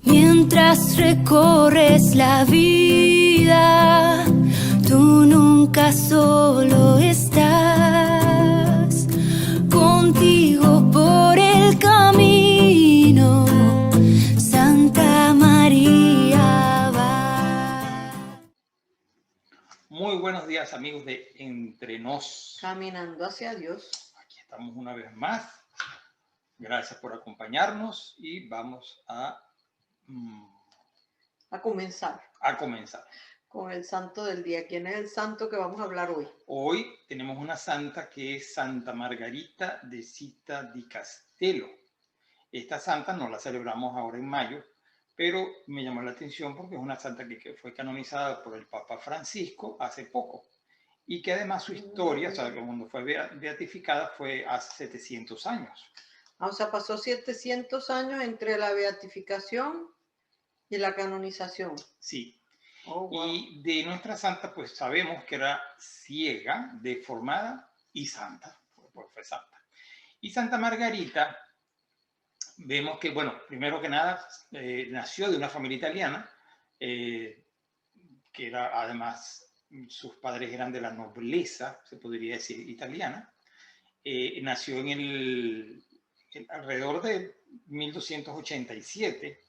Mientras recorres la vida, tú nunca solo estás. Contigo por el camino, Santa María va. Muy buenos días, amigos de Entre Nos. Caminando hacia Dios. Aquí estamos una vez más. Gracias por acompañarnos y vamos a comenzar con el santo del día. ¿Quién es el santo que vamos a hablar hoy? Hoy tenemos una santa que es Santa Margarita de Città di Castello. Esta santa no la celebramos ahora en mayo, pero me llamó la atención porque es una santa que fue canonizada por el Papa Francisco hace poco y que además su historia, o sea, cuando fue beatificada fue hace 700 años. O sea, pasó 700 años entre la beatificación y la canonización. Sí. Oh, wow. Y de nuestra santa, pues sabemos que era ciega, deformada y santa, pues fue santa. Y Santa Margarita, vemos que, bueno, primero que nada, nació de una familia italiana, que era además, sus padres eran de la nobleza, se podría decir, italiana. Nació alrededor de 1287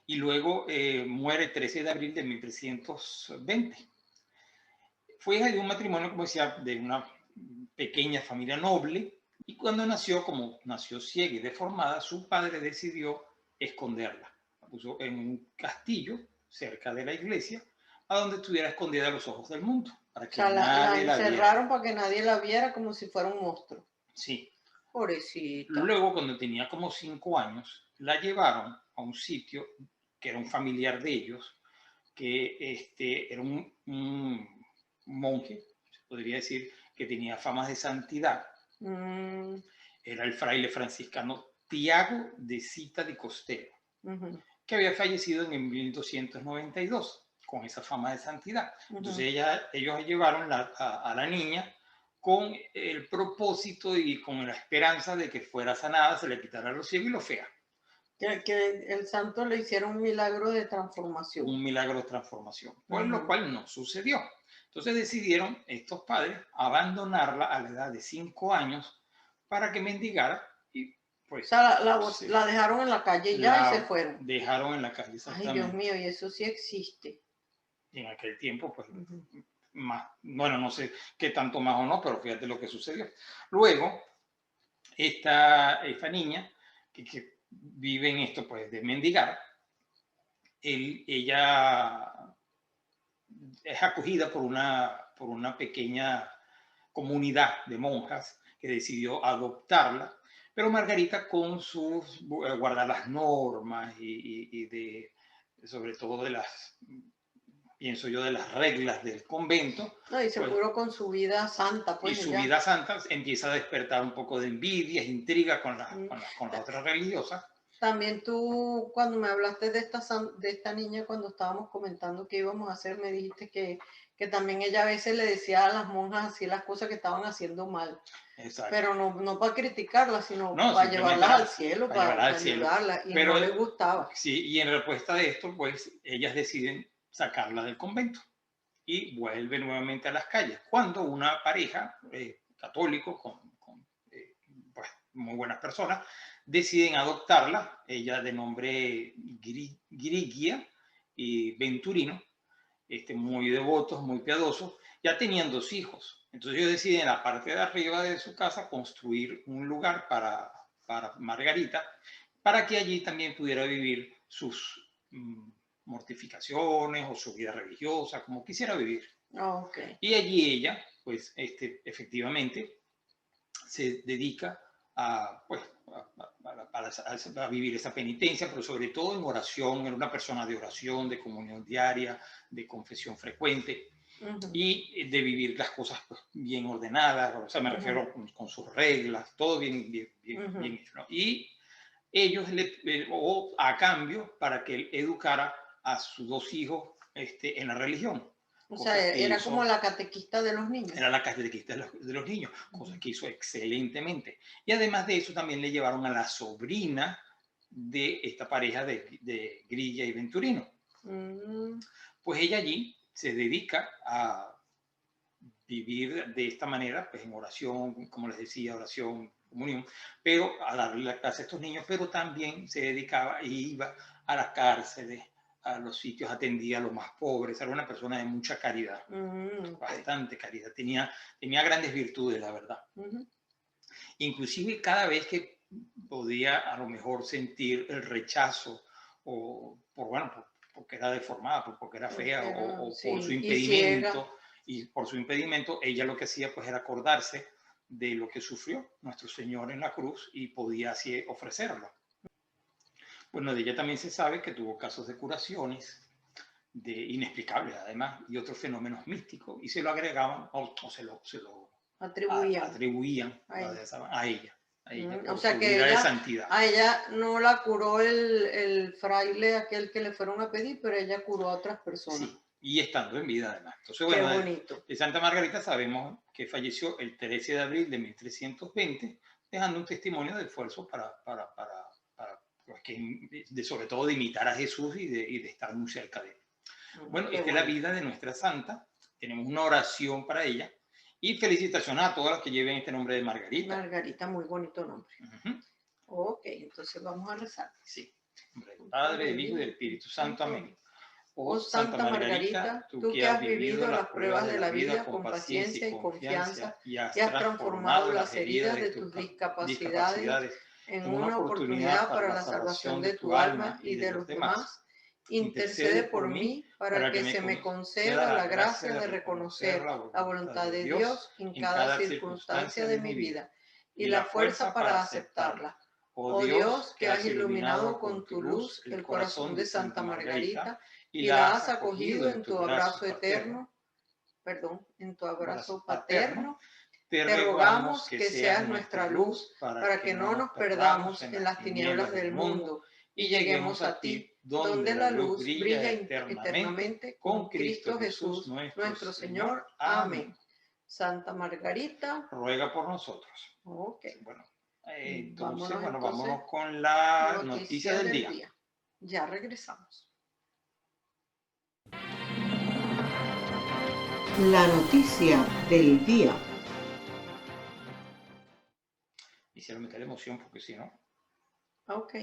y luego muere el 13 de abril de 1320. Fue hija de un matrimonio, como decía, de una pequeña familia noble, y cuando nació, como nació ciega y deformada, su padre decidió esconderla. La puso en un castillo cerca de la iglesia, a donde estuviera escondida a los ojos del mundo, para que nadie la encerraron para que nadie la viera, como si fuera un monstruo. Sí. Pobrecita. Luego, cuando tenía como 5 años, la llevaron a un sitio que era un familiar de ellos, que era un monje, se podría decir, que tenía famas de santidad. Era el fraile franciscano Tiago de Città di Castello, que había fallecido en 1292 con esa fama de santidad. Entonces ellos llevaron a la niña con el propósito y con la esperanza de que fuera sanada, se le quitara lo ciego y lo fea. Que el santo le hicieron un milagro de transformación. Un milagro de transformación, pues lo cual no sucedió. Entonces decidieron estos padres abandonarla a la edad de 5 años para que mendigara y pues... O sea, la dejaron en la calle y ya y se fueron. Dejaron en la calle, exactamente. Ay, Dios mío, y eso sí existe. Y en aquel tiempo, pues, más, bueno, no sé qué tanto más o no, pero fíjate lo que sucedió. Luego, esta niña que vive en esto, pues, de mendigar, ella es acogida por una pequeña comunidad de monjas que decidió adoptarla, pero Margarita con sus guardar las normas y sobre todo de las, pienso yo, de las reglas del convento. No, y seguro pues, con su vida santa. Pues, y su vida santa empieza a despertar un poco de envidia, intriga con las otras religiosas. También tú, cuando me hablaste de esta niña, cuando estábamos comentando qué íbamos a hacer, me dijiste que también ella a veces le decía a las monjas así las cosas que estaban haciendo mal. Exacto. Pero no para criticarlas, sino para llevarlas al cielo, para ayudarlas, y pero no les gustaba. Sí, y en respuesta a esto, pues ellas deciden sacarla del convento y vuelve nuevamente a las calles. Cuando una pareja católico pues, muy buenas personas deciden adoptarla, ella de nombre Grigia y Venturino, muy devotos, muy piadosos, ya tenían 2 hijos. Entonces ellos deciden en la parte de arriba de su casa construir un lugar para Margarita, para que allí también pudiera vivir sus mortificaciones o su vida religiosa, como quisiera vivir. Okay. Y allí ella, pues, efectivamente, se dedica a vivir esa penitencia, pero sobre todo en oración. Era una persona de oración, de comunión diaria, de confesión frecuente y de vivir las cosas pues, bien ordenadas. O sea, me refiero con sus reglas, todo bien hecho, ¿no? Y ellos a cambio para que él educara a sus 2 hijos en la religión. O cosas sea, que era hizo. como la catequista de los niños. Era la catequista de los niños, cosas que hizo excelentemente. Y además de eso, también le llevaron a la sobrina de esta pareja de Grilla y Venturino. Mm, Pues ella allí se dedica a vivir de esta manera, pues en oración, como les decía, oración, comunión, pero a darle la clase a estos niños, pero también se dedicaba y iba a las cárceles, a los sitios, atendía a los más pobres, era una persona de mucha caridad, ok. bastante caridad, tenía grandes virtudes, la verdad. Ujú. Inclusive cada vez que podía a lo mejor sentir el rechazo o porque era deformada, porque era fea o por su Sí, y ciega. impedimento, y por su impedimento ella lo que hacía pues era acordarse de lo que sufrió nuestro Señor en la cruz y podía así ofrecerlo. Bueno, de ella también se sabe que tuvo casos de curaciones, de inexplicables además, y otros fenómenos místicos, y se lo agregaban o se lo atribuían a ella. a ella O por sea su que vida de ella, santidad. a ella no la curó el fraile aquel que le fueron a pedir, pero ella curó a otras personas. Sí, y estando en vida además. Entonces, Qué bueno, bonito. de Santa Margarita sabemos que falleció el 13 de abril de 1320, dejando un testimonio de esfuerzo sobre todo de imitar a Jesús y de estar muy cerca de él. Bueno, esta es la vida de nuestra santa. Tenemos una oración para ella. Y felicitaciones a todas las que lleven este nombre de Margarita. Margarita, muy bonito nombre. Ok, entonces vamos a rezar. Sí. Nombre del Padre, del Hijo y del Espíritu Santo. Amén. Oh Santa Margarita, tú que has vivido las pruebas de la vida con paciencia y confianza y has transformado las heridas de tus discapacidades en una oportunidad para la salvación de tu alma y de los demás, intercede por mí para que se me conceda la gracia de reconocer la voluntad de Dios en cada circunstancia de mi vida y la fuerza para aceptarla. Oh Dios, que has iluminado con tu luz el corazón de Santa Margarita y la has acogido en tu abrazo eterno, en tu abrazo paterno, te rogamos que seas nuestra luz para que no nos perdamos en las tinieblas del mundo y lleguemos a ti, donde la luz brilla eternamente con Cristo Jesús, nuestro Señor. Amén. Santa Margarita, ruega por nosotros. Ok. Bueno, Vámonos vámonos con la noticia del día. Ya regresamos. La noticia del día. Quisiera meter emoción porque si no. Ok.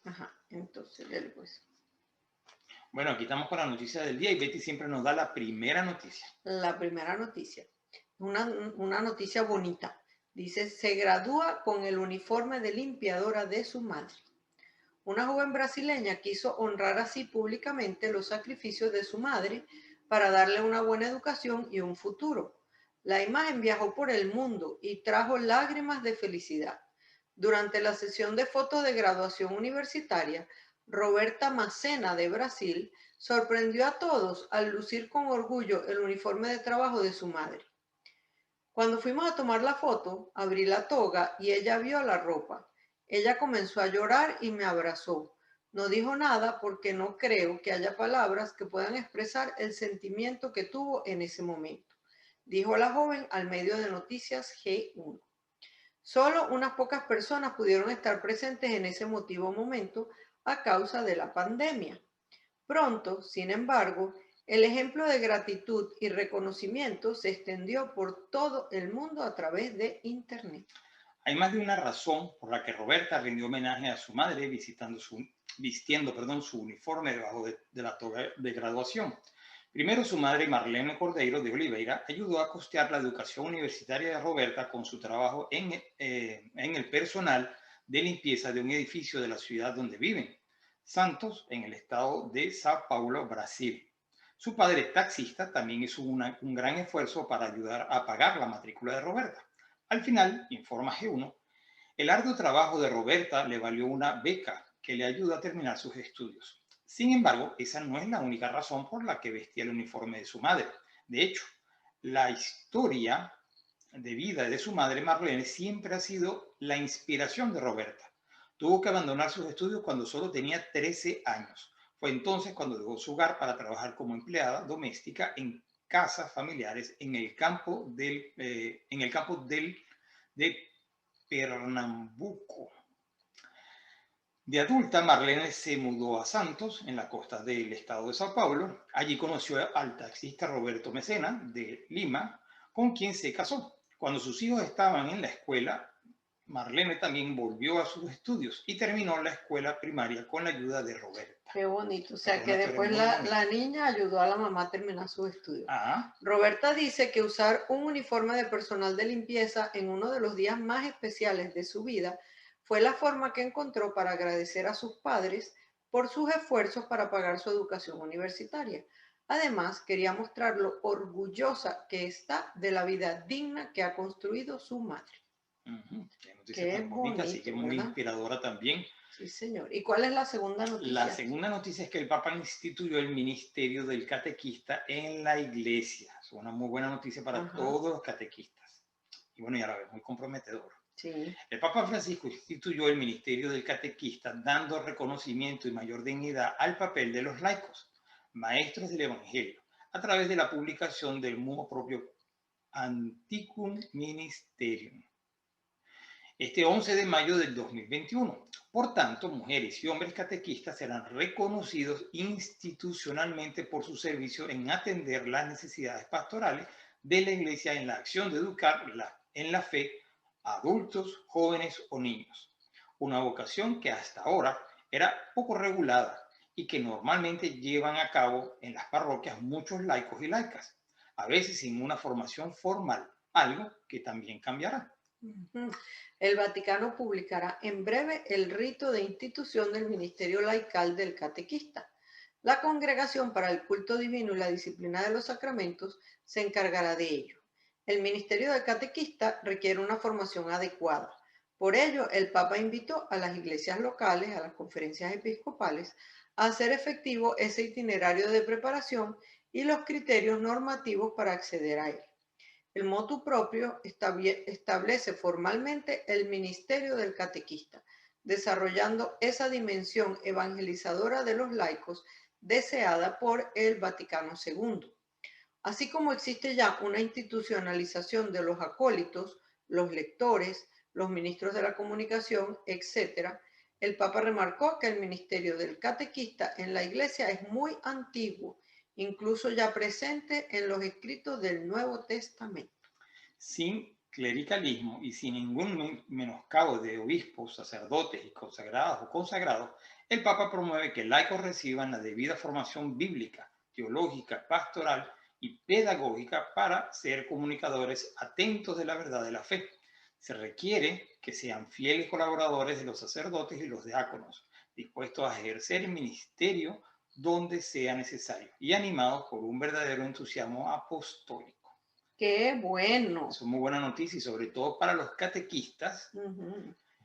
Ajá, entonces, dale pues. Bueno, aquí estamos con la noticia del día y Betty siempre nos da la primera noticia. La primera noticia. Una noticia bonita. Dice, se gradúa con el uniforme de limpiadora de su madre. Una joven brasileña quiso honrar así públicamente los sacrificios de su madre para darle una buena educación y un futuro. La imagen viajó por el mundo y trajo lágrimas de felicidad. Durante la sesión de fotos de graduación universitaria, Roberta Macena de Brasil sorprendió a todos al lucir con orgullo el uniforme de trabajo de su madre. Cuando fuimos a tomar la foto, abrí la toga y ella vio la ropa. Ella comenzó a llorar y me abrazó. No dijo nada porque no creo que haya palabras que puedan expresar el sentimiento que tuvo en ese momento, dijo la joven al medio de noticias G1. Solo unas pocas personas pudieron estar presentes en ese emotivo momento a causa de la pandemia. Pronto, sin embargo, el ejemplo de gratitud y reconocimiento se extendió por todo el mundo a través de Internet. Hay más de una razón por la que Roberta rindió homenaje a su madre vistiendo su uniforme debajo de la toga de graduación. Primero, su madre Marlene Cordeiro de Oliveira ayudó a costear la educación universitaria de Roberta con su trabajo en el personal de limpieza de un edificio de la ciudad donde viven, Santos, en el estado de Sao Paulo, Brasil. Su padre, taxista, también hizo un gran esfuerzo para ayudar a pagar la matrícula de Roberta. Al final, informa G1, el arduo trabajo de Roberta le valió una beca que le ayuda a terminar sus estudios. Sin embargo, esa no es la única razón por la que vestía el uniforme de su madre. De hecho, la historia de vida de su madre Marlene siempre ha sido la inspiración de Roberta. Tuvo que abandonar sus estudios cuando solo tenía 13 años. Fue entonces cuando dejó su hogar para trabajar como empleada doméstica en casas familiares en el campo de Pernambuco. De adulta, Marlene se mudó a Santos, en la costa del estado de Sao Paulo. Allí conoció al taxista Roberto Mecena, de Lima, con quien se casó. Cuando sus hijos estaban en la escuela, Marlene también volvió a sus estudios y terminó la escuela primaria con la ayuda de Roberta. Qué bonito. O sea, Es que una después historia muy bonita. la niña ayudó a la mamá a terminar sus estudios. Ah, Roberta dice que usar un uniforme de personal de limpieza en uno de los días más especiales de su vida fue la forma que encontró para agradecer a sus padres por sus esfuerzos para pagar su educación universitaria. Además, quería mostrar lo orgullosa que está de la vida digna que ha construido su madre. qué noticia Qué tan bonita, así que bonito, muy ¿verdad? inspiradora también. Sí, señor. ¿Y cuál es la segunda noticia? La segunda noticia es que el Papa instituyó el ministerio del catequista en la iglesia. Es una muy buena noticia para Ajá. todos los catequistas. Y bueno, y a la vez muy comprometedor. Sí. El Papa Francisco instituyó el ministerio del catequista dando reconocimiento y mayor dignidad al papel de los laicos, maestros del Evangelio, a través de la publicación del motu proprio Antiquum Ministerium. Este 11 de mayo del 2021. Por tanto, mujeres y hombres catequistas serán reconocidos institucionalmente por su servicio en atender las necesidades pastorales de la Iglesia en la acción de educar en la fe a adultos, jóvenes o niños. Una vocación que hasta ahora era poco regulada y que normalmente llevan a cabo en las parroquias muchos laicos y laicas, a veces sin una formación formal, algo que también cambiará. El Vaticano publicará en breve el rito de institución del ministerio laical del catequista. La Congregación para el Culto Divino y la Disciplina de los Sacramentos se encargará de ello. El ministerio del catequista requiere una formación adecuada. Por ello, el Papa invitó a las iglesias locales, a las conferencias episcopales, a hacer efectivo ese itinerario de preparación y los criterios normativos para acceder a él. El motu proprio establece formalmente el ministerio del catequista, desarrollando esa dimensión evangelizadora de los laicos deseada por el Vaticano II. Así como existe ya una institucionalización de los acólitos, los lectores, los ministros de la comunicación, etc., el Papa remarcó que el ministerio del catequista en la Iglesia es muy antiguo, incluso ya presente en los escritos del Nuevo Testamento. Sin clericalismo y sin ningún menoscabo de obispos, sacerdotes y consagrados, el Papa promueve que laicos reciban la debida formación bíblica, teológica, pastoral y pedagógica para ser comunicadores atentos de la verdad de la fe. Se requiere que sean fieles colaboradores de los sacerdotes y los diáconos, dispuestos a ejercer el ministerio donde sea necesario y animados por un verdadero entusiasmo apostólico. ¡Qué bueno! Es una muy buena noticia y sobre todo para los catequistas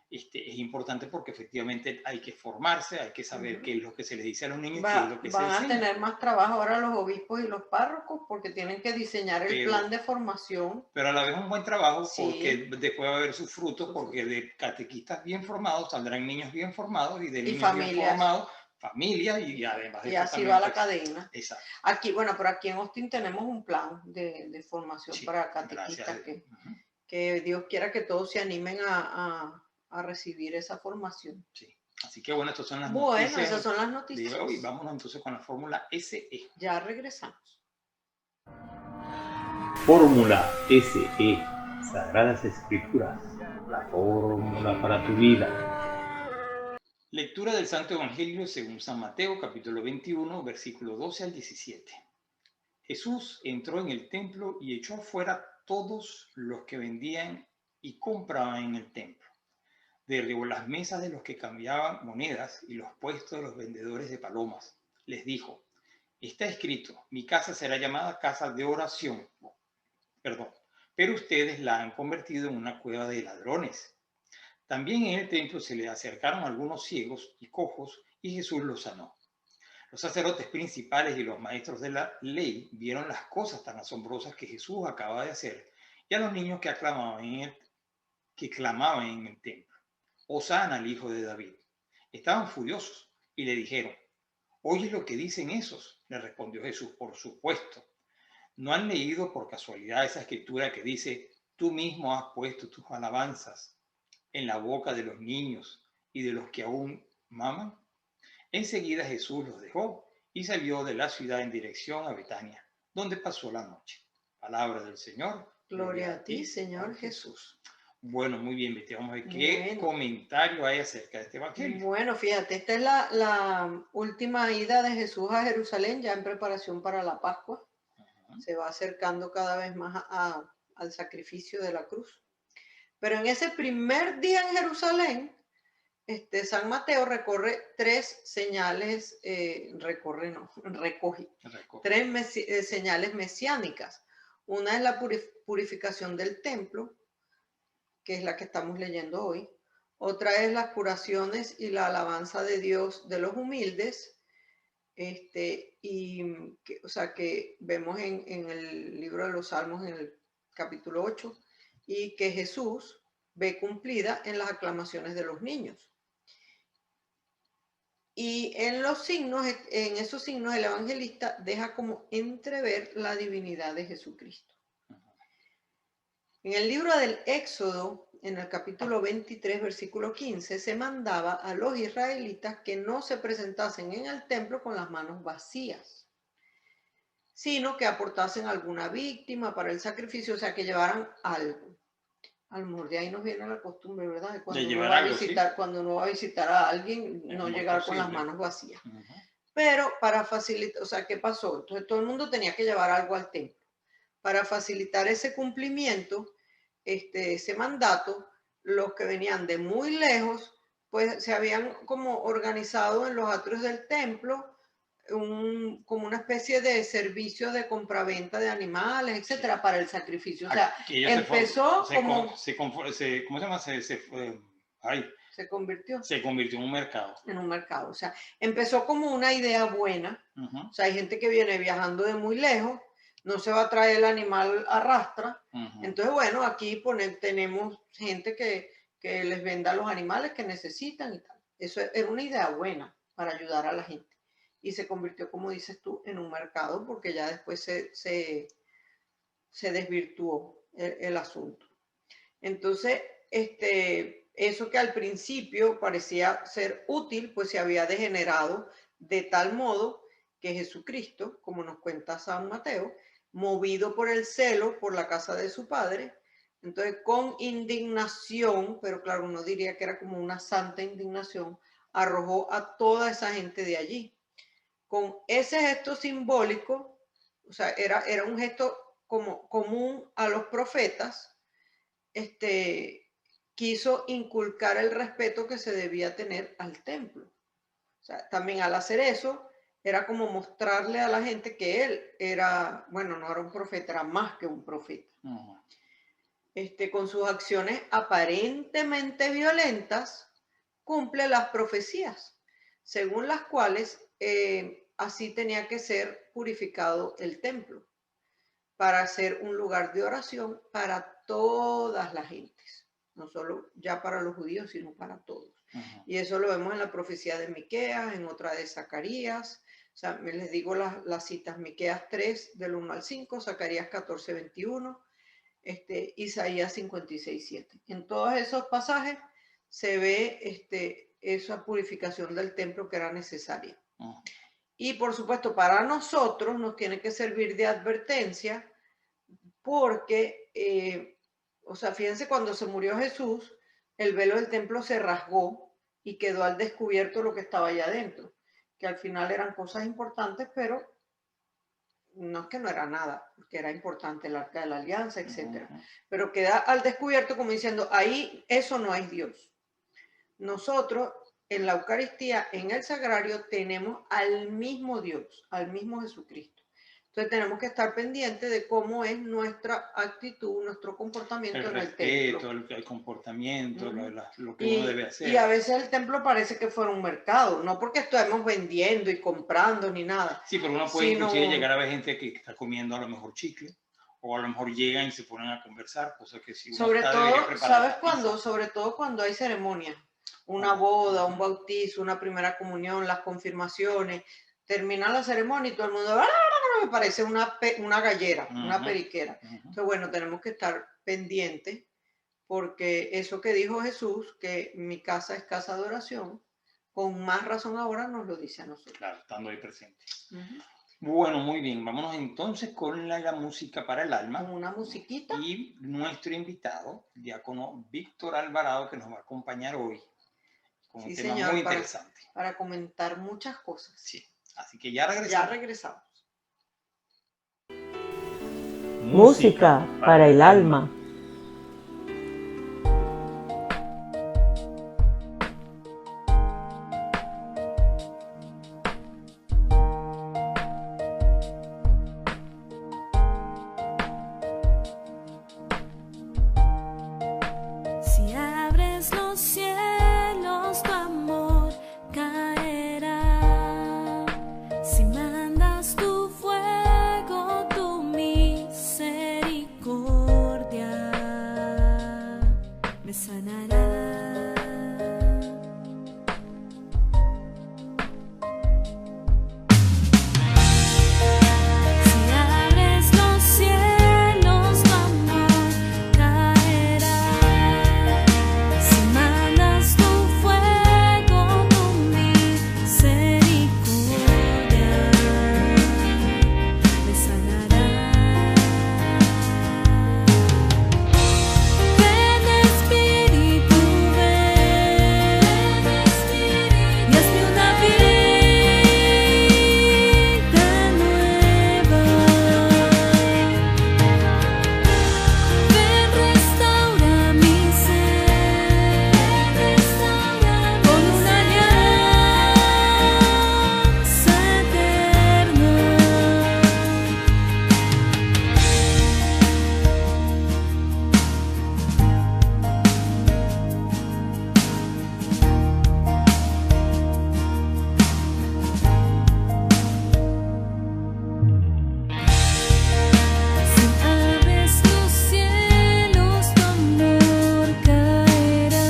es importante porque efectivamente hay que formarse, hay que saber qué es lo que se les dice a los niños y qué es lo que se Van a enseña. tener más trabajo ahora los obispos y los párrocos porque tienen que diseñar el plan de formación. Pero a la vez un buen trabajo Sí. porque después va a haber sus frutos porque de catequistas bien formados saldrán niños bien formados y de niños familias. bien formados, familias y además de Y eso así también, va la pues, cadena. Exacto. Aquí, bueno, pero aquí en Austin tenemos un plan de formación Sí, para catequistas gracias. que Dios quiera que todos se animen a recibir esa formación. Sí. Así que bueno, estas son las Bueno, noticias. esas son las noticias. De hoy. Vámonos entonces con la fórmula SE. Ya regresamos. Fórmula SE, Sagradas Escrituras, la fórmula para tu vida. Lectura del Santo Evangelio según San Mateo, capítulo 21, versículo 12 al 17. Jesús entró en el templo y echó afuera todos los que vendían y compraban en el templo. Derribó las mesas de los que cambiaban monedas y los puestos de los vendedores de palomas. Les dijo: está escrito, mi casa será llamada casa de oración. Pero ustedes la han convertido en una cueva de ladrones. También en el templo se le acercaron algunos ciegos y cojos y Jesús los sanó. Los sacerdotes principales y los maestros de la ley vieron las cosas tan asombrosas que Jesús acaba de hacer y a los niños que clamaban en el templo: Hosana al Hijo de David. Estaban furiosos y le dijeron: ¿Oyes lo que dicen esos? Le respondió Jesús, por supuesto. ¿No han leído por casualidad esa escritura que dice, tú mismo has puesto tus alabanzas en la boca de los niños y de los que aún maman? Enseguida Jesús los dejó y salió de la ciudad en dirección a Betania, donde pasó la noche. Palabra del Señor. Gloria a ti, Señor Jesús. Bueno, muy bien, Betty. Vamos a ver qué comentario hay acerca de este evangelio. Bueno, fíjate, esta es la última ida de Jesús a Jerusalén, ya en preparación para la Pascua. Se va acercando cada vez más al sacrificio de la cruz. Pero en ese primer día en Jerusalén, San Mateo recorre tres señales, recoge tres señales mesiánicas. Una es la purificación del templo, que es la que estamos leyendo hoy. Otra es las curaciones y la alabanza de Dios de los humildes. Que vemos en el libro de los Salmos, en el capítulo 8, y que Jesús ve cumplida en las aclamaciones de los niños. Y en esos signos el evangelista deja como entrever la divinidad de Jesucristo. En el libro del Éxodo, en el capítulo 23, versículo 15, se mandaba a los israelitas que no se presentasen en el templo con las manos vacías, sino que aportasen alguna víctima para el sacrificio, o sea, que llevaran algo. A lo mejor de ahí nos viene la costumbre, ¿verdad? Cuando uno va a visitar a alguien, no llegar con las manos vacías. Pero para facilitar, o sea, ¿qué pasó? Entonces todo el mundo tenía que llevar algo al templo. Para facilitar ese cumplimiento, ese mandato, los que venían de muy lejos, pues se habían como organizado en los atrios del templo como una especie de servicio de compraventa de animales, etcétera, para el sacrificio. O sea, empezó como... Se convirtió en un mercado. En un mercado. O sea, empezó como una idea buena. O sea, hay gente que viene viajando de muy lejos, no se va a traer el animal a rastra. Entonces, bueno, aquí tenemos gente que les venda los animales que necesitan y tal. Eso era una idea buena para ayudar a la gente. Y se convirtió, como dices tú, en un mercado porque ya después se desvirtuó el asunto. Entonces, eso que al principio parecía ser útil, pues se había degenerado de tal modo que Jesucristo, como nos cuenta San Mateo, movido por el celo por la casa de su padre, entonces con indignación, pero claro, uno diría que era como una santa indignación, arrojó a toda esa gente de allí. Con ese gesto simbólico, o sea, era un gesto como común a los profetas, quiso inculcar el respeto que se debía tener al templo. O sea, también al hacer eso, era como mostrarle a la gente que él era, bueno, no era un profeta, era más que un profeta. Con sus acciones aparentemente violentas, cumple las profecías, según las cuales así tenía que ser purificado el templo, para ser un lugar de oración para todas las gentes, no solo ya para los judíos, sino para todos. Y eso lo vemos en la profecía de Miqueas, en otra de Zacarías. O sea, les digo las citas: Miqueas 3, del 1 al 5, Zacarías 14, 21, Isaías 56, 7. En todos esos pasajes se ve esa purificación del templo que era necesaria. Y por supuesto, para nosotros nos tiene que servir de advertencia porque, o sea, fíjense, cuando se murió Jesús, el velo del templo se rasgó y quedó al descubierto lo que estaba allá adentro, que al final eran cosas importantes, pero no es que no era nada, porque era importante el Arca de la Alianza, etc. Pero queda al descubierto como diciendo, ahí eso no es Dios. Nosotros en la Eucaristía, en el Sagrario, tenemos al mismo Dios, al mismo Jesucristo. Entonces tenemos que estar pendientes de cómo es nuestra actitud, nuestro comportamiento en el templo. El comportamiento, lo que uno debe hacer. Y a veces el templo parece que fuera un mercado, no porque estemos vendiendo y comprando ni nada. Sí, pero uno puede inclusive llegar a ver gente que está comiendo a lo mejor chicle, o a lo mejor llegan y se ponen a conversar, cosa que si uno sobre todo cuando hay ceremonia, una boda, un bautizo, una primera comunión, las confirmaciones. termina la ceremonia y todo el mundo me parece una gallera, una periquera. Entonces, bueno, tenemos que estar pendientes porque eso que dijo Jesús, que mi casa es casa de oración, con más razón ahora nos lo dice a nosotros. Claro, estando ahí presente. Bueno, muy bien. Vámonos entonces con la música para el alma. Con una musiquita. Y nuestro invitado, diácono Víctor Alvarado, que nos va a acompañar hoy con un tema muy interesante. Para comentar muchas cosas. Sí. Así que ya regresamos. Ya regresamos. Música para el alma. Si abres los cielos, tu amor caerá. Si mandas tu fuego, tu misericordia me sanará. Si abres los cielos, tu amor caerá. Si mandas tu fuego, tu misericordia me sanará. Ven Espíritu, ven y hazme una vida nueva. Ven, restaura mi ser con una alianza eterna. Si abres los cielos, tu amor caerá.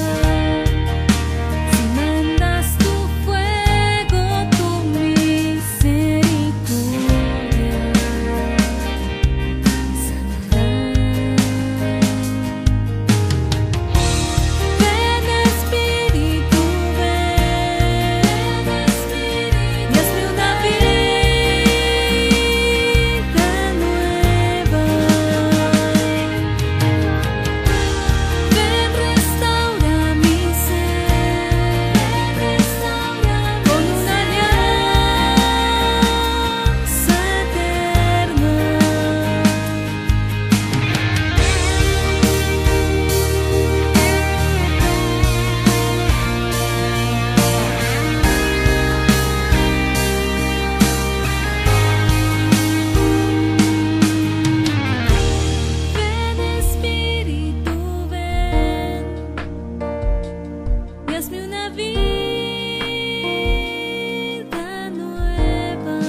Si mandas tu fuego, tu misericordia me sanará. Ven Espíritu, ven y hazme una vida nueva. Ven, restaura mi ser con una alianza eterna. Ven Espíritu, ven y hazme una vida nueva.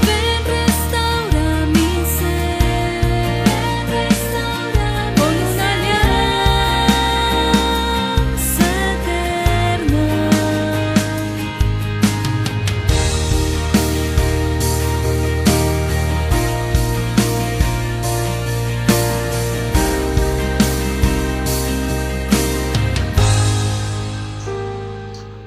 Ven, restaura mi ser con una alianza eterna.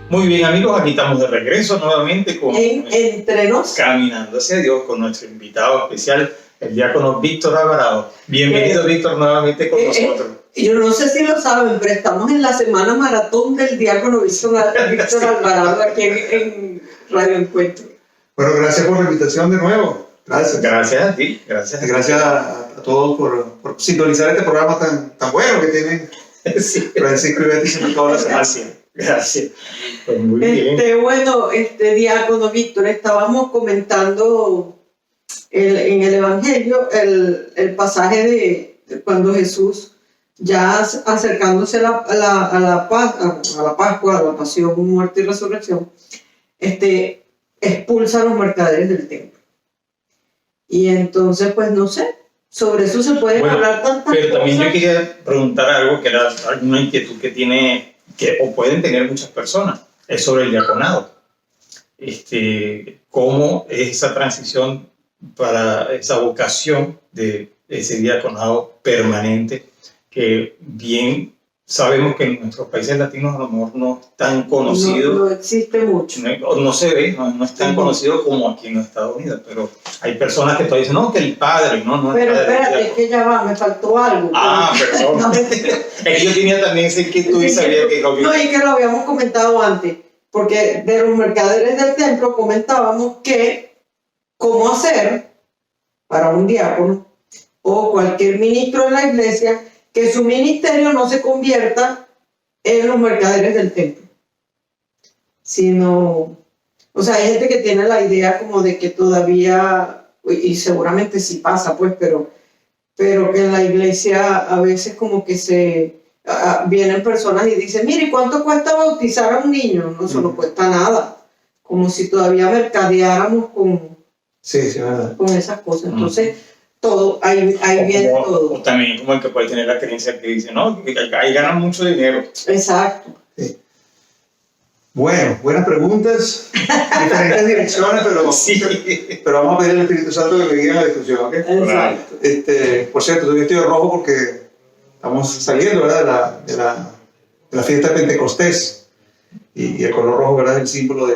Muy bien, amigos, aquí estamos de regreso nuevamente con Entre nos. Caminando hacia Dios con nuestro invitado especial, el diácono Víctor Alvarado. Bienvenido, Víctor, nuevamente con nosotros. Yo no sé si lo saben, pero estamos en la semana maratón del diácono Víctor Alvarado aquí en Radio Encuentro. Bueno, gracias por la invitación de nuevo. Gracias. Gracias a ti, gracias. Gracias a todos por sintonizar este programa tan bueno que tienen Sí. Francisco y Betty siempre todas las semanas. Gracias. Pues muy bien. Bueno, diácono Víctor, estábamos comentando en el Evangelio el pasaje de cuando Jesús, ya acercándose a la Pascua, a la pasión, muerte y resurrección, expulsa a los mercaderes del templo. Y entonces, pues no sé, sobre eso se pueden hablar tantas cosas. Pero también yo quería preguntar algo que era alguna inquietud que tiene, o pueden tener muchas personas. es sobre el diaconado. Cómo es esa transición para esa vocación de ese diaconado permanente, que bien sabemos que en nuestros países latinos a lo mejor no es tan conocido. No existe mucho. No se ve, no es tan conocido como aquí en los Estados Unidos, pero hay personas que todavía dicen, no, que el padre, no Pero el padre. espérate, es que ya va, me faltó algo. Perdón. No, Es que yo tenía también ese inquietud y sabía que lo no, y que lo habíamos comentado antes, porque de los mercaderes del templo comentábamos que cómo hacer para un diácono o cualquier ministro de la iglesia que su ministerio no se convierta en los mercaderes del templo, sino, o sea, hay gente que tiene la idea como de que todavía, y seguramente sí pasa pues, pero que en la iglesia a veces como que vienen personas y dicen, mire, ¿cuánto cuesta bautizar a un niño? No, eso no cuesta nada, como si todavía mercadeáramos con verdad. con esas cosas. Entonces, todo, ahí viene todo. O también como el que puede tener la creencia que dice, no, que ahí ganan mucho dinero. Exacto. Sí. Bueno, buenas preguntas, diferentes direcciones, pero vamos a pedir al Espíritu Santo que me guíe en la discusión, ¿ok? Exacto. Por cierto, estoy vestido de rojo porque estamos saliendo, ¿verdad? de la fiesta de Pentecostés, y el color rojo, ¿verdad? Es el símbolo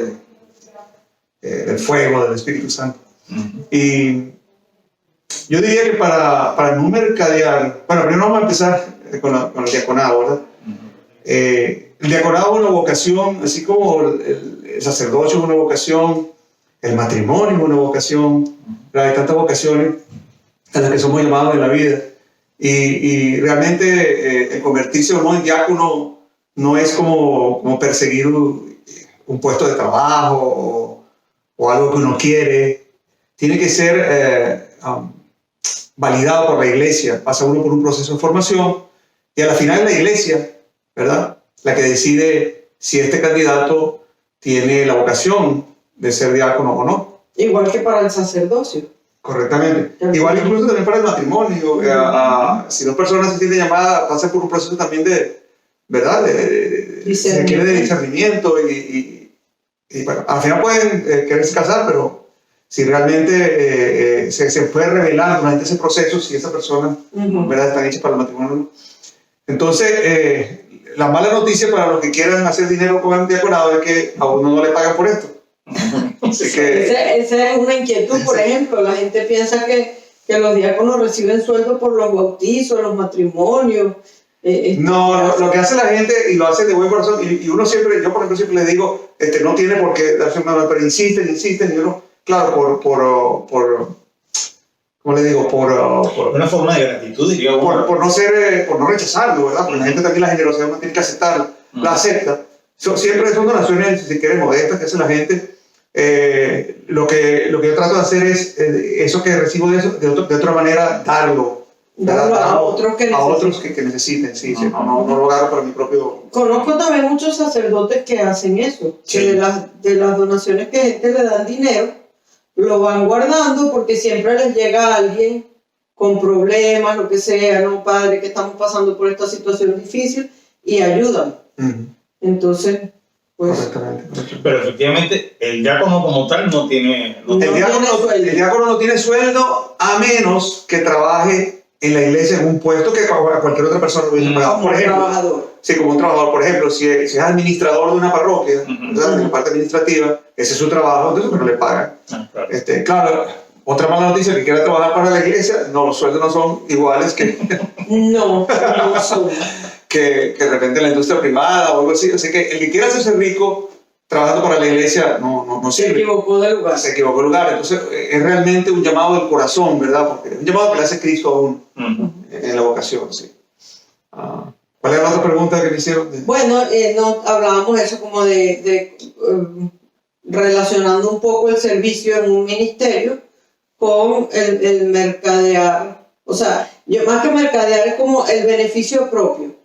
del fuego, del Espíritu Santo. Y yo diría que para no mercadear, bueno, primero vamos a empezar con el diaconado, ¿verdad? El diaconado es una vocación, así como el sacerdocio es una vocación, el matrimonio es una vocación, ¿verdad? Hay tantas vocaciones a las que somos llamados en la vida. Y realmente el convertirse o no en diácono no es como perseguir un puesto de trabajo o algo que uno quiere. Tiene que ser validado por la iglesia. Pasa uno por un proceso de formación y a la final es la iglesia, ¿verdad?, la que decide si este candidato tiene la vocación de ser diácono o no. Igual que para el sacerdocio. Correctamente. Igual incluso también para el matrimonio. Si dos personas se sienten llamadas, pasan por un proceso también de, ¿verdad?, se requiere de discernimiento y bueno, al final pueden quererse casar, pero si realmente se puede revelar durante ese proceso si esa persona, ¿verdad?, está hecha para el matrimonio. Entonces, la mala noticia para los que quieran hacer dinero con el diaconado es que a uno no le pagan por esto. Así que, esa es una inquietud, por ejemplo. La gente piensa que los diáconos reciben sueldo por los bautizos, los matrimonios. No, lo que hace la gente, y lo hace de buen corazón, y uno siempre, yo por ejemplo siempre le digo, no tiene por qué darse una, pero insisten, y uno, claro, ¿cómo le digo? Por una forma de gratitud, diría uno. por no rechazarlo, ¿verdad? Porque la gente también, la generosidad uno tiene que aceptarla, la acepta. Siempre son donaciones, si quieres, modestas que hace la gente. Lo que yo trato de hacer es eso que recibo de eso, de otra manera, darlo a otros que necesiten. Sí, no lo agarro para mi propio. Conozco también muchos sacerdotes que hacen eso, Sí. que de las donaciones que gente le dan dinero, lo van guardando porque siempre les llega alguien con problemas, lo que sea, no, padre, que estamos pasando por esta situación difícil, y ayudan. Entonces, pues... Correctamente. Pero efectivamente, el diácono como tal no tiene... El diácono no tiene sueldo a menos que trabaje en la iglesia en un puesto que cualquier otra persona lo hubiese pagado. Por ejemplo, trabajador. Sí, como un trabajador. Por ejemplo, si es administrador de una parroquia, ¿verdad?, en la parte administrativa, ese es su trabajo, entonces no le pagan. Claro. Claro, otra mala noticia, que quiera trabajar para la iglesia, no, los sueldos no son iguales que... No son. que de repente en la industria privada o algo así. Así que el que quiera hacerse rico trabajando para la iglesia no Se sirve. equivocó de lugar. Se equivocó de lugar. Entonces es realmente un llamado del corazón, ¿verdad? Porque es un llamado que le hace Cristo a uno en la vocación, sí. ¿Cuál era la otra pregunta que me hicieron? Bueno, hablábamos eso como de relacionando un poco el servicio en un ministerio con el mercadear. O sea, más que mercadear es como el beneficio propio.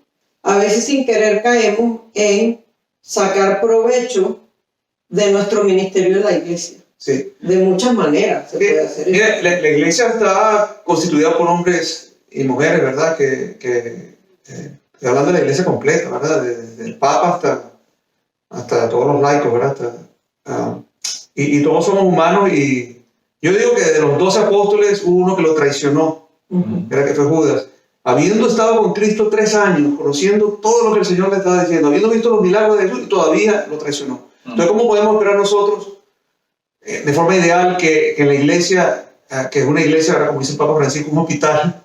A veces sin querer caemos en sacar provecho de nuestro ministerio de la iglesia. Sí. De muchas maneras se puede hacer eso. Mira, la iglesia está constituida por hombres y mujeres, ¿verdad? Estoy hablando de la iglesia completa, ¿verdad? Desde el Papa hasta todos los laicos, ¿verdad? Y todos somos humanos, y yo digo que de los 12 apóstoles hubo uno que lo traicionó, era que fue Judas. Habiendo estado con Cristo 3 años, conociendo todo lo que el Señor le estaba diciendo, habiendo visto los milagros de Jesús, y todavía lo traicionó. Entonces, ¿cómo podemos esperar nosotros, de forma ideal, que en la iglesia, que es una iglesia, ¿verdad? Como dice el Papa Francisco, un hospital,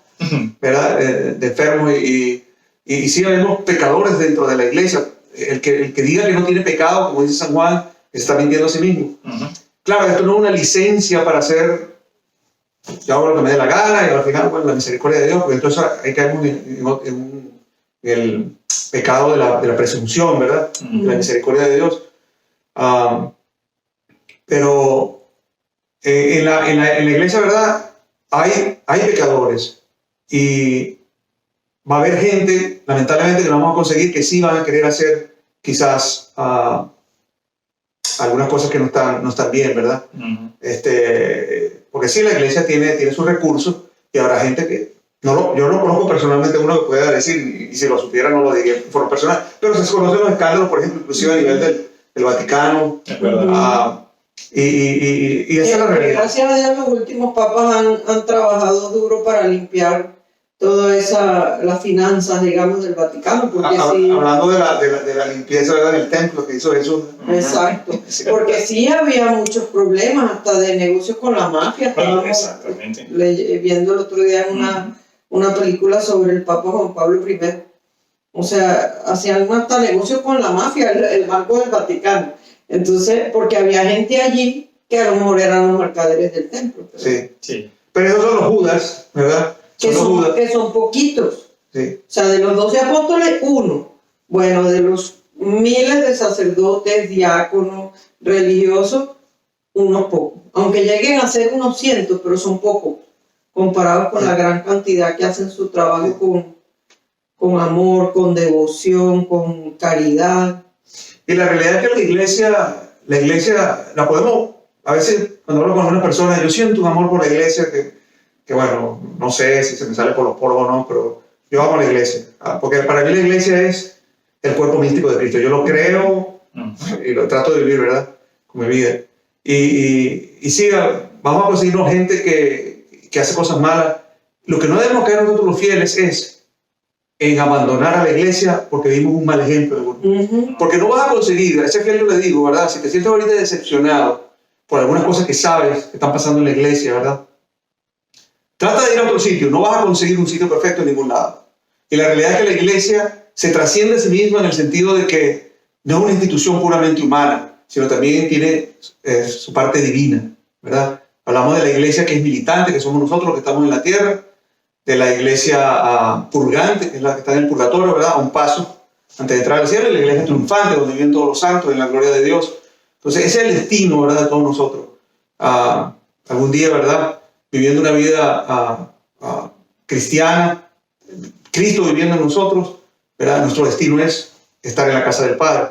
¿verdad? De enfermos, y sí habemos pecadores dentro de la iglesia? El que diga que no tiene pecado, como dice San Juan, está mintiendo a sí mismo. Claro, esto no es una licencia para hacer, yo hago lo que me dé la gana, y al final, bueno, la misericordia de Dios, porque entonces ahí caemos en el pecado de la presunción, ¿verdad? De la misericordia de Dios. Pero en la iglesia, ¿verdad? Hay pecadores, y va a haber gente, lamentablemente, que no vamos a conseguir, que sí van a querer hacer quizás algunas cosas que no están bien, ¿verdad? Porque sí, la iglesia tiene sus recursos, y habrá gente que, yo no conozco personalmente uno que pueda decir, y si lo supiera no lo diría de forma personal, pero se conocen los escándalos, por ejemplo, inclusive a nivel del Vaticano, y esa es la realidad. Gracias a Dios, los últimos papas han trabajado duro para limpiar todas las finanzas, digamos, del Vaticano, porque sí, hablando de la limpieza, ¿verdad? Del templo que hizo Jesús. exacto, porque sí había muchos problemas, hasta de negocios con la mafia. Estábamos viendo el otro día una película sobre el Papa Juan Pablo I. O sea, hacían hasta negocios con la mafia, el Banco del Vaticano. Entonces, porque había gente allí que a lo mejor eran los mercaderes del templo. Sí. Pero esos son los Judas, ¿verdad? Que son poquitos. Sí. O sea, de los 12 apóstoles, uno. Bueno, de los miles de sacerdotes, diáconos, religiosos, unos pocos. Aunque lleguen a ser unos cientos, pero son pocos, comparados con la gran cantidad que hacen su trabajo con amor, con devoción, con caridad. Y la realidad es que la iglesia la podemos, a veces cuando hablo con una persona, yo siento un amor por la iglesia que bueno, no sé si se me sale por los poros o no, pero yo amo la iglesia, porque para mí la iglesia es el cuerpo místico de Cristo. Yo lo creo y lo trato de vivir, ¿verdad? Con mi vida. Y sí, vamos a conseguirnos gente que hace cosas malas. Lo que no debemos caer nosotros los fieles es en abandonar a la iglesia porque vimos un mal ejemplo. Porque no vas a conseguir, a ese fiel yo le digo, ¿verdad? Si te sientes ahorita decepcionado por algunas cosas que sabes que están pasando en la iglesia, ¿verdad? Trata de ir a otro sitio, no vas a conseguir un sitio perfecto en ningún lado. Y la realidad es que la iglesia se trasciende a sí misma en el sentido de que no es una institución puramente humana, sino también tiene su parte divina, ¿verdad? Hablamos de la iglesia que es militante, que somos nosotros los que estamos en la tierra, de la iglesia purgante, que es la que está en el purgatorio, ¿verdad? A un paso antes de entrar al cielo, y la iglesia triunfante, donde viven todos los santos en la gloria de Dios. Entonces, ese es el destino, ¿verdad?, de todos nosotros. Algún día, ¿verdad?, viviendo una vida cristiana, Cristo viviendo en nosotros, ¿verdad? Nuestro destino es estar en la casa del Padre.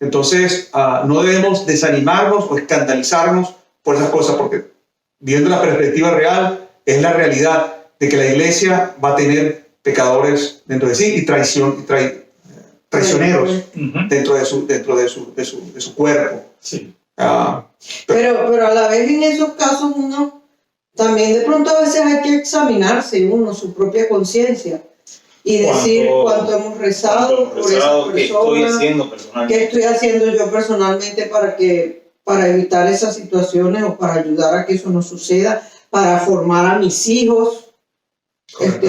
Entonces, no debemos desanimarnos o escandalizarnos por esas cosas, porque viendo la perspectiva real, es la realidad de que la iglesia va a tener pecadores dentro de sí y traicioneros dentro de su cuerpo. Sí. Pero a la vez en esos casos uno también de pronto a veces hay que examinarse uno, su propia conciencia, y decir cuánto hemos rezado por esa persona, qué estoy haciendo personalmente, qué estoy haciendo yo personalmente para evitar esas situaciones o para ayudar a que eso no suceda, para formar a mis hijos,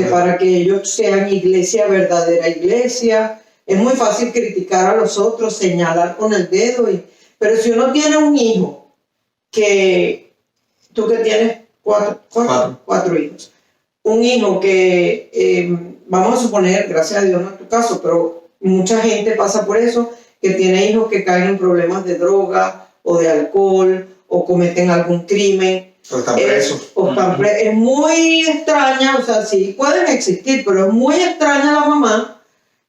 para que ellos sean iglesia, verdadera iglesia. Es muy fácil criticar a los otros, señalar con el dedo, pero si uno tiene un hijo, tú que tienes cuatro hijos, un hijo que, vamos a suponer, gracias a Dios no es tu caso, pero mucha gente pasa por eso, que tiene hijos que caen en problemas de droga o de alcohol o cometen algún crimen. O están presos. Es muy extraña, o sea, sí pueden existir, pero es muy extraña la mamá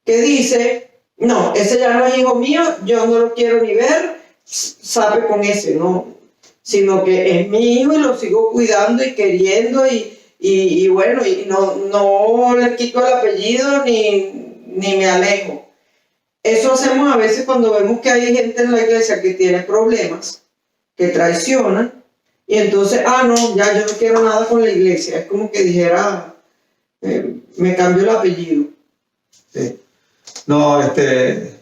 que dice, no, ese ya no es hijo mío, yo no lo quiero ni ver, sabe con ese, no, sino que es mi hijo y lo sigo cuidando y queriendo y bueno, y no le quito el apellido ni me alejo. Eso hacemos a veces cuando vemos que hay gente en la iglesia que tiene problemas, que traiciona, y entonces, no, ya yo no quiero nada con la iglesia. Es como que dijera, me cambio el apellido. Sí. No,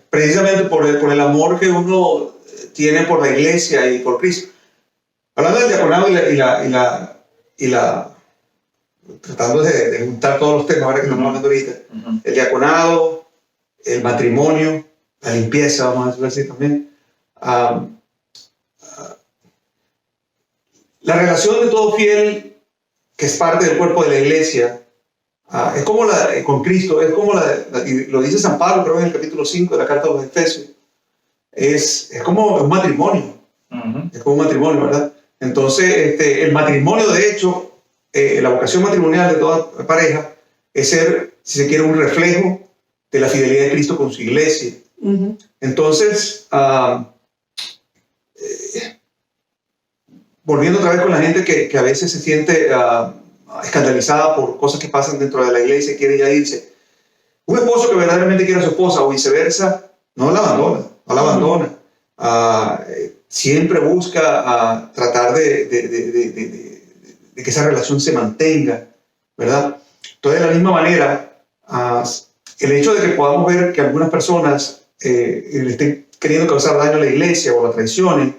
precisamente por el amor que uno tiene por la iglesia y por Cristo. Hablando del diaconado y la tratando de juntar todos los temas ahora que estamos hablando ahorita, el diaconado, el matrimonio, la limpieza, vamos a decirlo así también. La relación de todo fiel que es parte del cuerpo de la iglesia es como con Cristo, es como lo dice San Pablo, creo en el capítulo 5 de la carta a los Efesios, es como un matrimonio, es como un matrimonio, ¿verdad? Entonces, el matrimonio, de hecho, la vocación matrimonial de toda pareja es ser, si se quiere, un reflejo de la fidelidad de Cristo con su iglesia. Entonces, volviendo otra vez con la gente que a veces se siente escandalizada por cosas que pasan dentro de la iglesia y quiere ya irse. Un esposo que verdaderamente quiere a su esposa o viceversa, no la abandona. Siempre busca tratar de que esa relación se mantenga, ¿verdad? Entonces, de la misma manera, el hecho de que podamos ver que algunas personas le estén queriendo causar daño a la iglesia o la traicionen,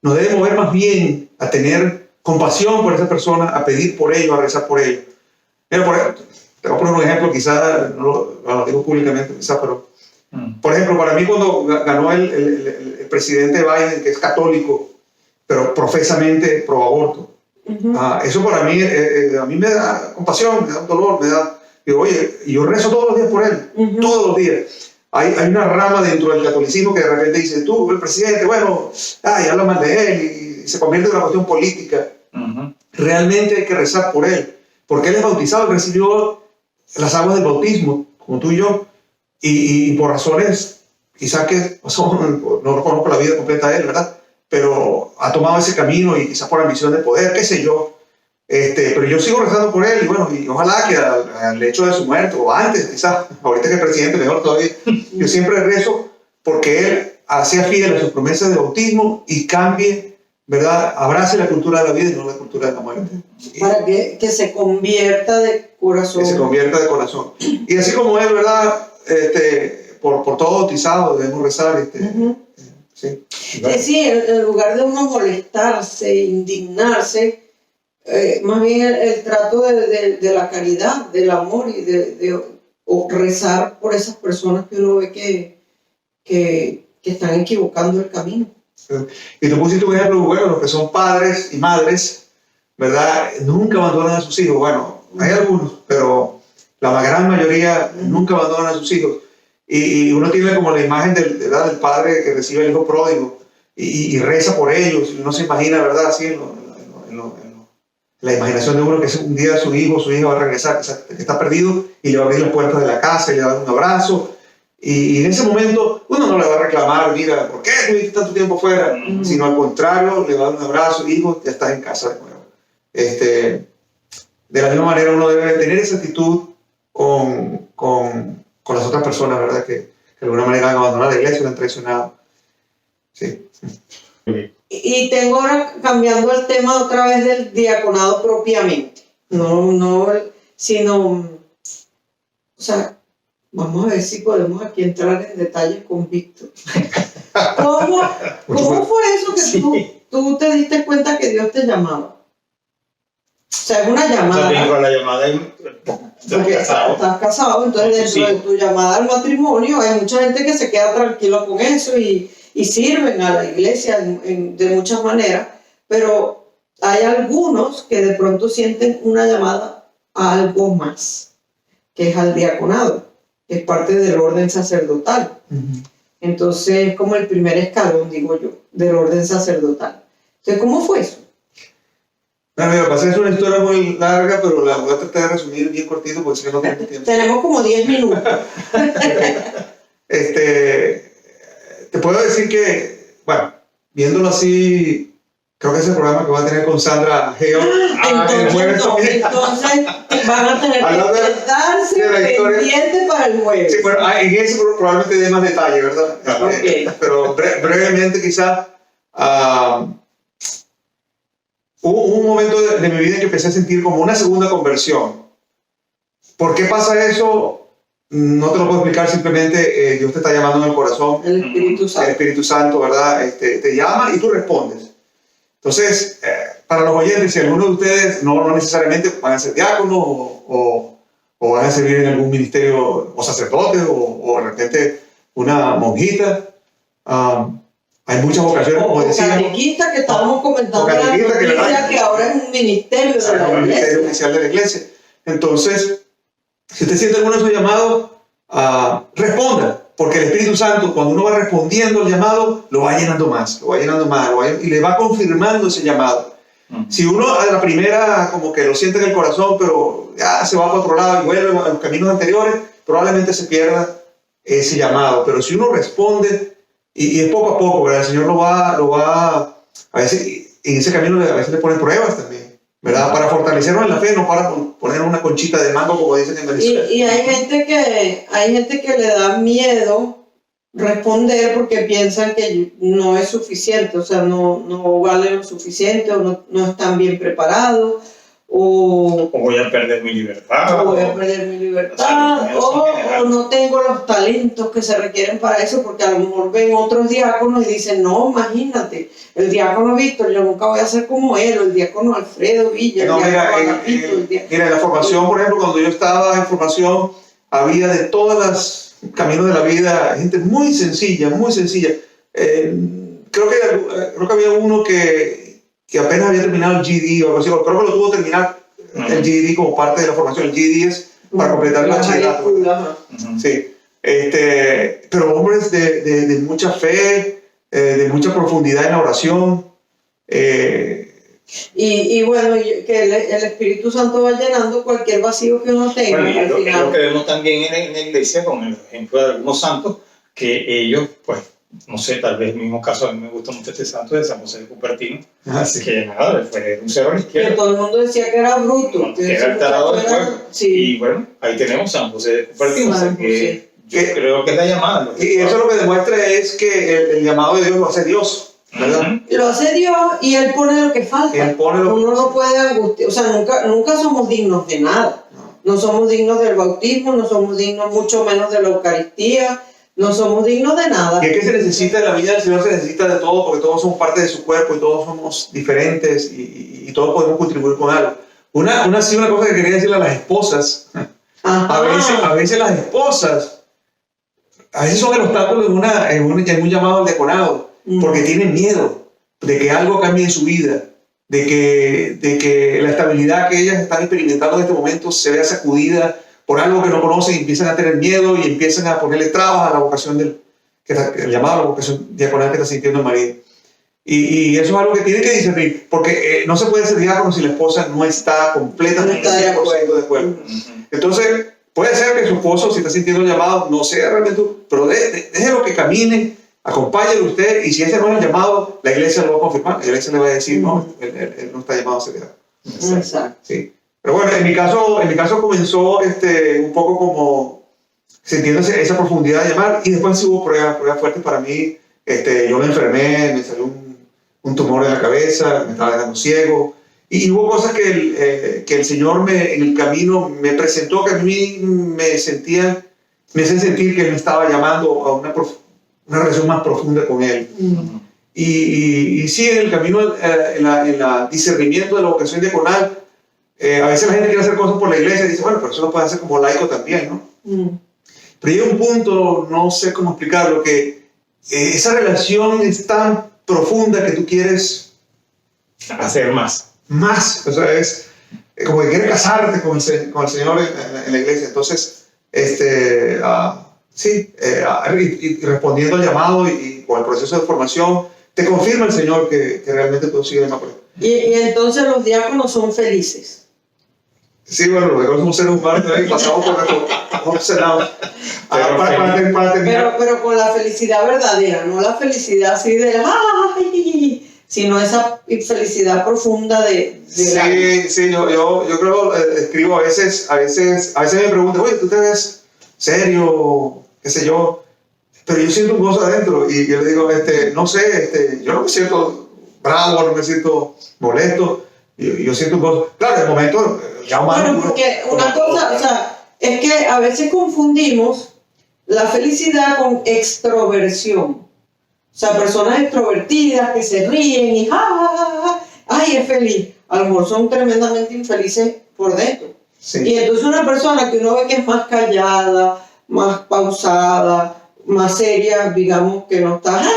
nos debe mover más bien a tener compasión por esa persona, a pedir por ello, a rezar por ello. Mira, te voy a poner un ejemplo, quizá no lo digo públicamente, quizá, pero por ejemplo, para mí cuando ganó el presidente Biden, que es católico, pero profesamente pro aborto, eso para mí, a mí me da compasión, me da un dolor, digo, oye, y yo rezo todos los días por él, todos los días. Hay una rama dentro del catolicismo que de repente dice, tú, el presidente, bueno, ya habla mal de él y se convierte en una cuestión política. Realmente hay que rezar por él, porque él es bautizado, recibió las aguas del bautismo, como tú y yo, y por razones, quizás que no conozco la vida completa de él, ¿verdad? Pero ha tomado ese camino y quizás por ambición de poder, qué sé yo. Pero yo sigo rezando por él y bueno, y ojalá que al hecho de su muerte o antes, quizás, ahorita que es presidente, mejor todavía, yo siempre rezo porque él sea fiel a sus promesas de bautismo y cambie, ¿verdad? Abrace la cultura de la vida y no la cultura de la muerte. Para que se convierta de corazón. Que se convierta de corazón. Y así como él, ¿verdad? Por todo bautizado debemos rezar. Sí. Sí, en lugar de uno molestarse, indignarse, más bien el trato de la caridad, del amor y o rezar por esas personas que uno ve que están equivocando el camino. Y tú pusiste un ejemplo bueno, los que son padres y madres, ¿verdad? Nunca abandonan a sus hijos. Bueno, hay algunos, pero la gran mayoría nunca abandonan a sus hijos. Y uno tiene como la imagen del padre que recibe el hijo pródigo y reza por ellos. Y uno se imagina, ¿verdad? Así en la imaginación de uno que un día su hija va a regresar, que está perdido, y le va a abrir las puertas de la casa y le va a dar un abrazo. Y en ese momento uno no le va a reclamar, mira, ¿por qué estuviste tanto tiempo fuera? Sino al contrario, le va a dar un abrazo, hijo, ya estás en casa de nuevo. De la misma manera uno debe tener esa actitud con las otras personas, ¿verdad? Que de alguna manera han abandonado la iglesia, la han traicionado. Sí. Y tengo ahora cambiando el tema otra vez del diaconado propiamente. No, sino, o sea, vamos a ver si podemos aquí entrar en detalles con Víctor. ¿Cómo fue eso que tú te diste cuenta que Dios te llamaba? O sea, es una llamada. También con la llamada Estás casado, entonces dentro de tu llamada al matrimonio hay mucha gente que se queda tranquilo con eso y sirven a la iglesia de muchas maneras, pero hay algunos que de pronto sienten una llamada a algo más, que es al diaconado, que es parte del orden sacerdotal. Entonces es como el primer escalón, digo yo, del orden sacerdotal. Entonces, ¿cómo fue eso? Bueno, mira, pasé, es una historia muy larga, pero la voy a tratar de resumir bien cortito porque si no tenemos tiempo. Tenemos como 10 minutos. Te puedo decir que, bueno, viéndolo así Creo que ese programa que va a tener con Sandra Geo. el jueves también. Entonces van a tener Hablando que de quedarse la historia. pendientes para el jueves. Sí, bueno, en ese probablemente dé más detalle, ¿verdad? Ok. Pero brevemente quizá, hubo un momento de mi vida en que empecé a sentir como una segunda conversión. ¿Por qué pasa eso? No te lo puedo explicar, simplemente Dios te está llamando en el corazón. El Espíritu El Santo. Espíritu Santo, ¿verdad? Te llama y tú respondes. Entonces, para los oyentes, si alguno de ustedes no necesariamente van a ser diáconos o van a servir en algún ministerio o sacerdote o de repente una monjita, hay muchas vocaciones, como O decíamos. catequista, que estábamos comentando O en la catequista, que noticia, que ahora es un ministerio de Es la el ministerio iglesia. oficial de la iglesia. Entonces, si usted siente alguno de esos llamados, responda, porque el Espíritu Santo, cuando uno va respondiendo al llamado, lo va llenando más, y le va confirmando ese llamado. Si uno a la primera como que lo siente en el corazón, pero ya se va para otro lado y vuelve a los caminos anteriores, probablemente se pierda ese llamado. Pero si uno responde, y es poco a poco, ¿verdad? El Señor lo va a veces, en ese camino a veces le pone pruebas también, ¿verdad? Para fortalecernos en la fe, no para poner una conchita de mango, como dicen en Venezuela. Y hay gente que le da miedo responder porque piensan que no es suficiente, o sea, no vale lo suficiente, o no están bien preparados, o voy a perder mi libertad. voy a perder mi libertad, o no tengo los talentos que se requieren para eso, porque a lo mejor ven otros diáconos y dicen, no, imagínate, el diácono Víctor, yo nunca voy a ser como él, o el diácono Alfredo Villa, No, el mira, diácono Agapito, el diácono... mira, en la formación, por ejemplo, cuando yo estaba en formación, había de todos los caminos de la vida, gente muy sencilla, muy sencilla. Creo que había uno que apenas había terminado el GED o algo así, creo que lo tuvo que terminar el GED como parte de la formación. El GED es para completar el bachillerato. Sí. Pero hombres de mucha fe, de mucha profundidad en la oración. Y bueno, que el Espíritu Santo va llenando cualquier vacío que uno tenga. Bueno, al es final. lo que vemos también en la iglesia con el ejemplo de algunos santos, que ellos, pues, no sé, tal vez el mismo caso, a mí me gusta mucho este santo de San José de Cupertino, Sí. que nada, fue un cero a la Que izquierda. todo el mundo decía que era bruto. Que era el tarado del pueblo. Sí. Y bueno, ahí tenemos San José de Cupertino, o sea, San que José. yo creo que es la llamada. Y eso lo que demuestra es que el llamado de Dios lo hace Dios, ¿verdad? Lo hace Dios y Él pone lo que falta. Él pone lo que Uno no puede angustiar, o sea, nunca somos dignos de nada. No somos dignos del bautismo, no somos dignos mucho menos de la Eucaristía, no somos dignos de nada. ¿Qué se necesita en la vida del Señor? Se necesita de todo, porque todos somos parte de su cuerpo y todos somos diferentes y todos podemos contribuir con algo. Una cosa que quería decirle a las esposas, a veces las esposas, a veces son el obstáculo en un llamado al diaconado, porque tienen miedo de que algo cambie en su vida, de que la estabilidad que ellas están experimentando en este momento se vea sacudida por algo que no conocen y empiezan a tener miedo y empiezan a ponerle trabas a la vocación el llamado a la vocación diaconal que está sintiendo el marido. Y eso es algo que tiene que discernir, porque no se puede ser diácono si la esposa no está completamente 100% de acuerdo. Entonces, puede ser que su esposo, si está sintiendo el llamado, no sea realmente, pero déjelo que camine, acompáñelo usted, y si ese no es el llamado, la iglesia lo va a confirmar, la iglesia le va a decir, no, él no está llamado a ser diácono. Exacto. Sí. Pero bueno, en mi caso comenzó un poco como sintiéndose esa profundidad de llamar, y después sí hubo pruebas fuertes para mí. Yo me enfermé, me salió un tumor en la cabeza, me estaba quedando ciego, y hubo cosas que el Señor en el camino me presentó, que a mí me hacen sentir que Él me estaba llamando a una relación más profunda con Él. Y sí, en el camino, en el discernimiento de la vocación diaconal, a veces la gente quiere hacer cosas por la iglesia y dice, bueno, pero eso lo puede hacer como laico también, ¿no? Pero llega un punto, no sé cómo explicarlo, que esa relación es tan profunda que tú quieres hacer más. O sea, es como que quieres casarte con el Señor en la iglesia. Entonces, y respondiendo al llamado y con el proceso de formación, te confirma el Señor que realmente tú sigues en la prueba. Y entonces los diáconos son felices. Sí, bueno, los diáconos somos seres humanos y pasamos por un Senado. Para terminar. Pero con la felicidad verdadera, no la felicidad así de ¡ay! sino esa felicidad profunda de la... Sí, yo creo, escribo a veces me preguntan, oye, ¿tú te ves serio? ¿Qué sé yo? Pero yo siento un gozo adentro y yo le digo, no sé, yo no me siento bravo, no me siento molesto, yo siento un gozo. Claro, de momento, ya humano. Bueno, porque una cosa, o sea, es que a veces confundimos la felicidad con extroversión. O sea, personas extrovertidas que se ríen y ja, ja, ja, ja, ay, es feliz. A lo mejor son tremendamente infelices por dentro. Sí. Y entonces una persona que uno ve que es más callada, más pausada, más seria, digamos que no está, ¡ay!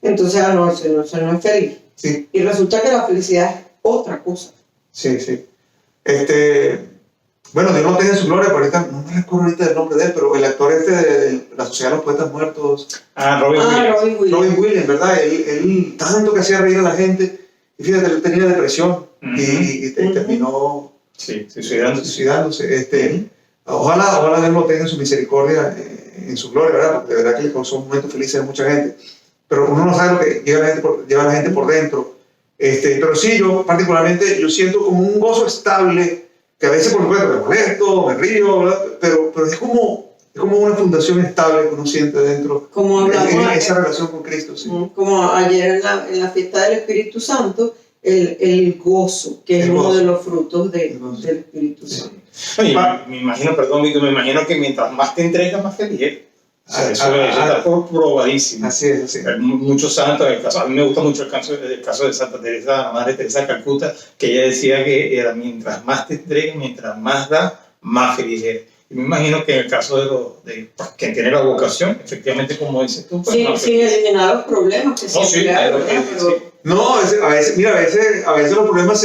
Entonces, no, ese no es feliz. Sí. Y resulta que la felicidad es otra cosa. Sí. Bueno, Dios no tenga su gloria, pero ahorita, no me recuerdo ahorita el nombre de él, pero el actor de La Sociedad de los Poetas Muertos. Robin Williams, ¿verdad? Él tanto que hacía reír a la gente, y fíjate, él tenía depresión, y terminó suicidándose. Ojalá Dios lo tenga en su misericordia, en su gloria, ¿verdad? Porque de verdad que le causó un momento feliz a mucha gente. Pero uno no sabe lo que lleva la gente por dentro. Pero sí, yo particularmente, yo siento como un gozo estable, que a veces por supuesto me molesto, me río, ¿verdad? Pero es como una fundación estable que uno siente dentro, Como hablamos en esa relación con Cristo. Sí. Como ayer en la fiesta del Espíritu Santo, el gozo, que es uno de los frutos del Espíritu Santo. Oye, me imagino, perdón, Víctor, me imagino que mientras más te entregas, más feliz eres. O sea, eso está probadísimo. Así es. Hay muchos santos, a mí me gusta mucho el caso de Santa Teresa, la Madre Teresa de Calcuta, que ella decía que era mientras más te entregas, mientras más das, más feliz eres. Y me imagino que en el caso de quien tiene la vocación, efectivamente, como dices tú, pues sin eliminar los problemas que siempre hay, No, a veces los problemas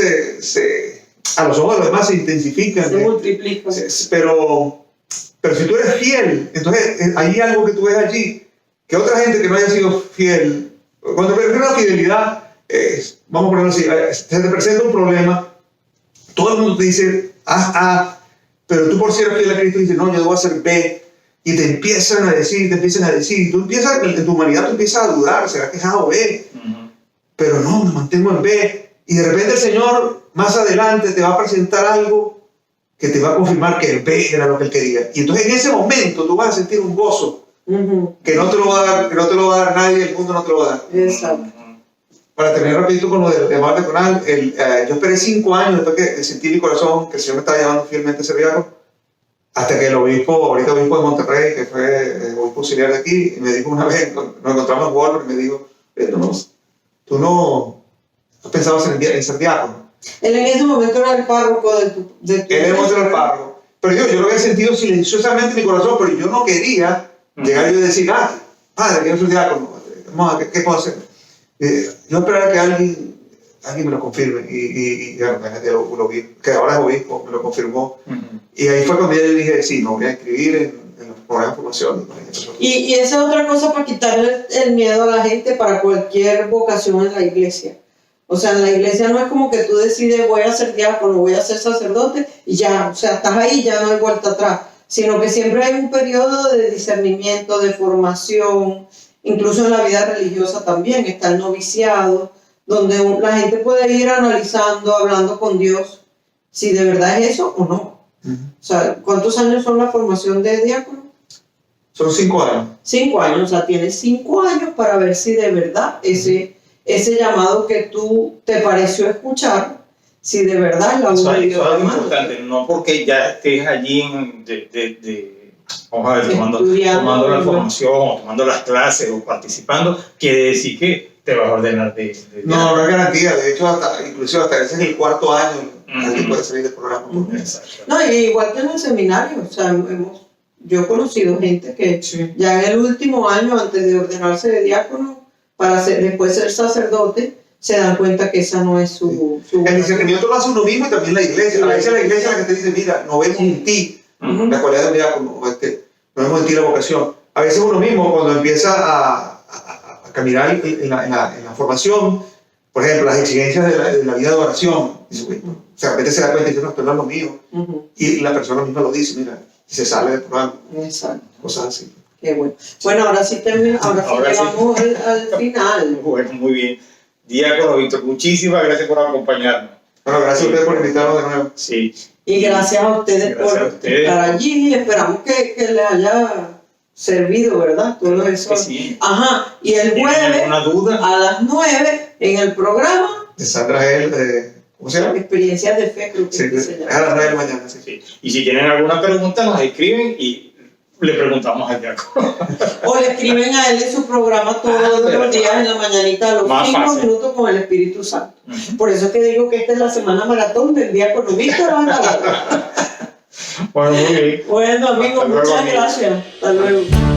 a los ojos de los demás se intensifican. Se multiplican. Pero si tú eres fiel, entonces hay algo que tú ves allí, que otra gente que no haya sido fiel, cuando te una fidelidad, vamos a ponerlo así, se te presenta un problema, todo el mundo te dice A, pero tú por ser fiel a Cristo dices, no, yo debo hacer B, y te empiezan a decir, y tú empiezas, en tu humanidad tú empiezas a dudar, ¿será que es A o B? Pero no, me mantengo en B, y de repente el Señor más adelante te va a presentar algo que te va a confirmar que el B era lo que él quería. Y entonces en ese momento tú vas a sentir un gozo que no te lo va a dar nadie, el mundo no te lo va a dar. Exacto. Para terminar rapidito con lo de Amar Diaconal, yo esperé 5 años después que sentí en mi corazón que el Señor me estaba llamando fielmente a ser diácono, hasta que el obispo de Monterrey, que fue el obispo auxiliar de aquí, me dijo una vez, nos encontramos en Walmart, y me dijo, tú no has pensado en ser diácono. Él en ese momento era el párroco de tu Él era el párroco. Pero yo lo había sentido silenciosamente en mi corazón, pero yo no quería llegar yo y decir, padre, quiero ser diácono, ¿qué puedo hacer? Yo esperaba que alguien me lo confirme, y que ahora es obispo, me lo confirmó. Y ahí fue cuando yo dije, sí, me voy a inscribir en los programas de formación. Y esa es otra cosa para quitarle el miedo a la gente para cualquier vocación en la iglesia. O sea, en la iglesia no es como que tú decides voy a ser diácono, voy a ser sacerdote y ya, o sea, estás ahí, ya no hay vuelta atrás, sino que siempre hay un periodo de discernimiento, de formación, incluso en la vida religiosa también está el noviciado, donde la gente puede ir analizando, hablando con Dios, si de verdad es eso o no. O sea, ¿cuántos años son la formación de diácono? Son 5 años. 5 años, o sea, tienes 5 años para ver si de verdad ese llamado que tú te pareció escuchar, si de verdad es la voz de Dios. Eso es algo importante, no porque ya estés allí vamos a ver, tomando la formación, o tomando las clases, o participando, quiere decir que te vas a ordenar de no es garantía, de hecho, inclusive hasta ese es el 4.º año, alguien puede salir del programa. No, y igual que en el seminario, o sea, yo he conocido gente que ya en el último año, antes de ordenarse de diácono, después ser sacerdote, se dan cuenta que esa no es su el discernimiento lo hace uno mismo y también la iglesia. A veces la iglesia es la que te dice, mira, no vemos en ti la cualidad de un diácono, no vemos en ti la vocación. A veces uno mismo, cuando empieza a caminar en la formación, por ejemplo, las exigencias de la vida de oración, dice, o sea, de repente se da cuenta y dice, no, esto no es lo mío. Y la persona misma lo dice, mira, y se sale del programa. Exacto. Cosas así. Qué bueno. Bueno, ahora sí llegamos al final. Bueno, muy bien. Diácono Víctor, muchísimas gracias por acompañarnos. Bueno, gracias a ustedes por invitarnos de nuevo. Sí. Y gracias a ustedes Gracias por a ustedes. estar allí. Esperamos que les haya servido, ¿verdad? Todo eso. Que sí. Ajá. Y el ¿Tienen jueves alguna duda? a las 9 en el programa De Sandra Gel, ¿cómo se llama? Experiencias de Fe, creo que Sí, es que se a llama. las 9 de la mañana, sí. Sí. Y si tienen alguna pregunta, nos escriben y le preguntamos al diácono. O le escriben a él en su programa todos los días en la mañanita a los Más 5 fácil. minutos con el Espíritu Santo. Ujú. Por eso es que digo que esta es la semana maratón del Diácono Víctor Alvarado. Bueno, muy bien. Bueno, amigos, Hasta luego, muchas amigos. gracias. Hasta luego.